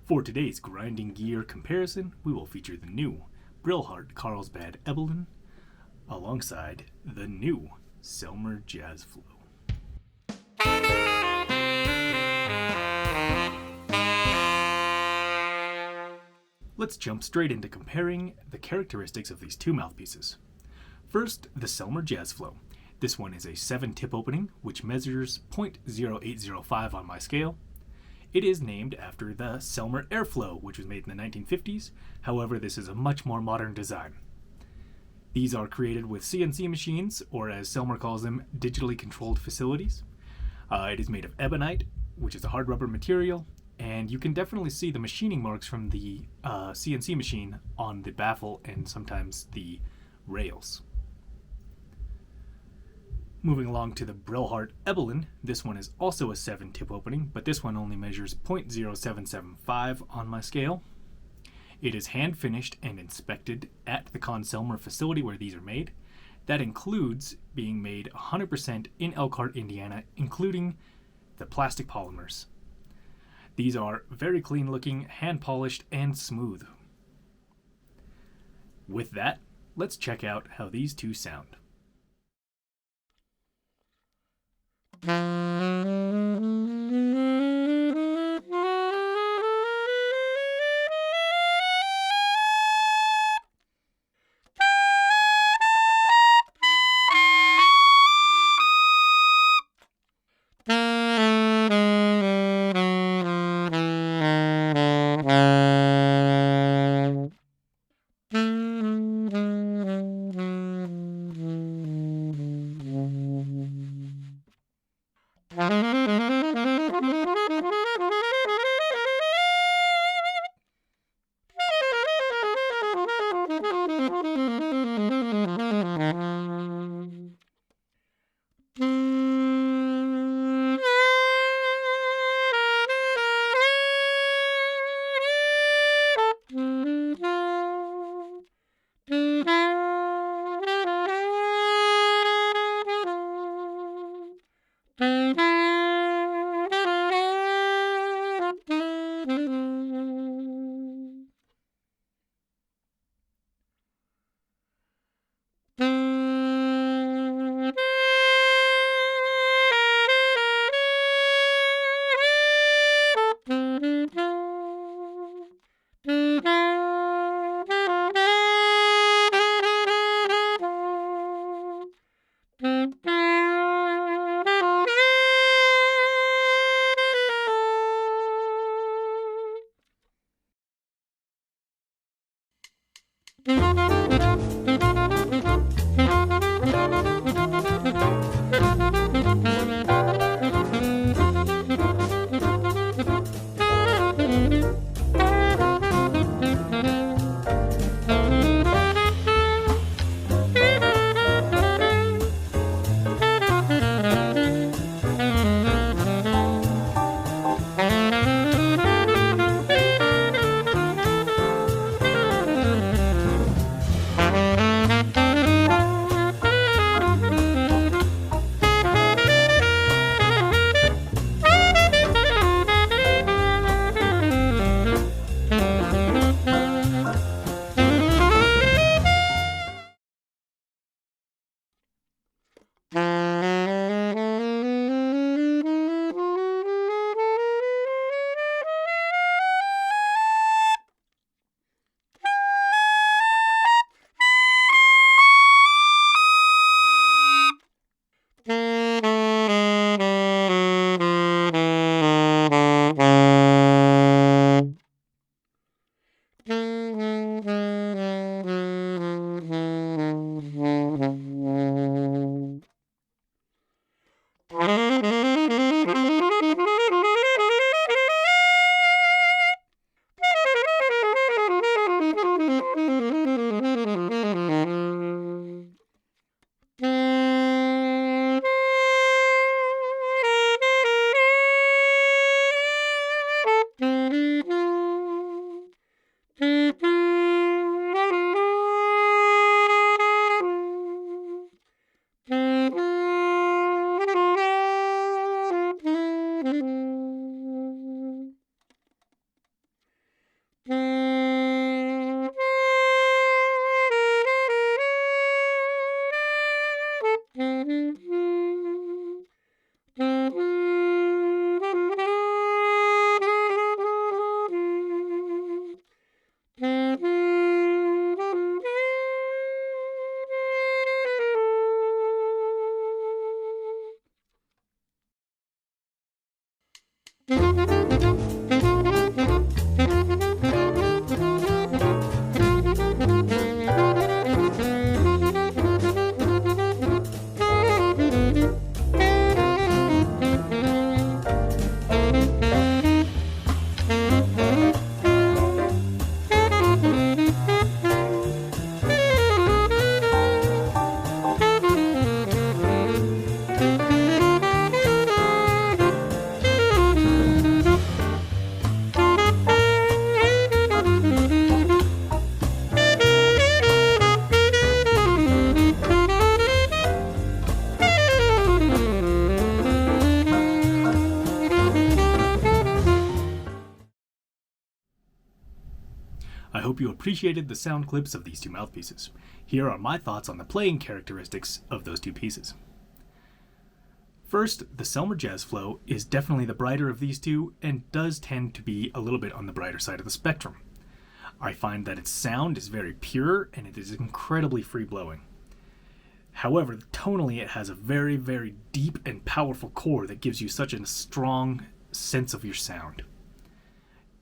For today's grinding gear comparison, we will feature the new Brilhart Carlsbad Ebolin alongside the new Selmer Jazz Flow. Let's jump straight into comparing the characteristics of these two mouthpieces. First, the Selmer Jazz Flow. This one is a 7-tip opening, which measures .0805 on my scale. It is named after the Selmer Airflow, which was made in the 1950s. However, this is a much more modern design. These are created with CNC machines, or as Selmer calls them, digitally controlled facilities. It is made of ebonite, which is a hard rubber material, and you can definitely see the machining marks from the CNC machine on the baffle and sometimes the rails. Moving along to the Brilhart Ebolin, this one is also a 7-tip opening, but this one only measures .0775 on my scale. It is hand finished and inspected at the Selmer facility where these are made. That includes being made 100% in Elkhart, Indiana, including the plastic polymers. These are very clean looking, hand polished, and smooth. With that, let's check out how these two sound. I hope you appreciated the sound clips of these two mouthpieces. Here are my thoughts on the playing characteristics of those two pieces. First, the Selmer Jazz Flow is definitely the brighter of these two and does tend to be a little bit on the brighter side of the spectrum. I find that its sound is very pure and it is incredibly free-blowing. However, tonally it has a very, very deep and powerful core that gives you such a strong sense of your sound.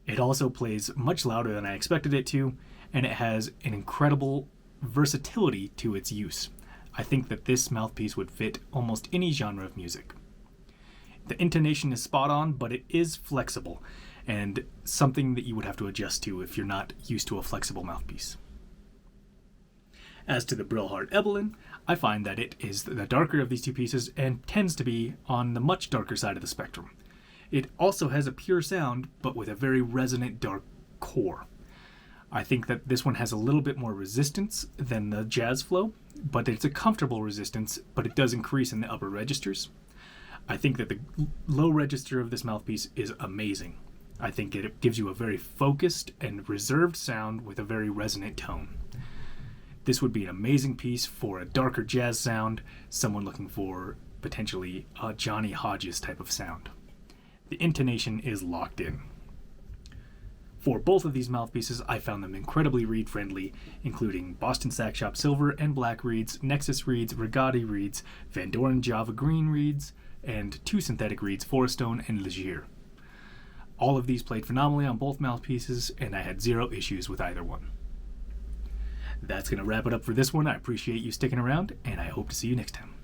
It also plays much louder than I expected it to, and it has an incredible versatility to its use. I think that this mouthpiece would fit almost any genre of music. The intonation is spot on, but it is flexible, and something that you would have to adjust to if you're not used to a flexible mouthpiece. As to the Brilhart Ebolin, I find that it is the darker of these two pieces and tends to be on the much darker side of the spectrum. It also has a pure sound, but with a very resonant dark core. I think that this one has a little bit more resistance than the Jazz Flow, but it's a comfortable resistance, but it does increase in the upper registers. I think that the low register of this mouthpiece is amazing. I think it gives you a very focused and reserved sound with a very resonant tone. This would be an amazing piece for a darker jazz sound, someone looking for potentially a Johnny Hodges type of sound. The intonation is locked in. For both of these mouthpieces, I found them incredibly reed-friendly, including Boston Sack Shop Silver and Black reeds, Nexus reeds, Rigati reeds, Vandoren Java Green reeds, and two synthetic reeds, Forestone and Ligature. All of these played phenomenally on both mouthpieces, and I had zero issues with either one. That's going to wrap it up for this one. I appreciate you sticking around, and I hope to see you next time.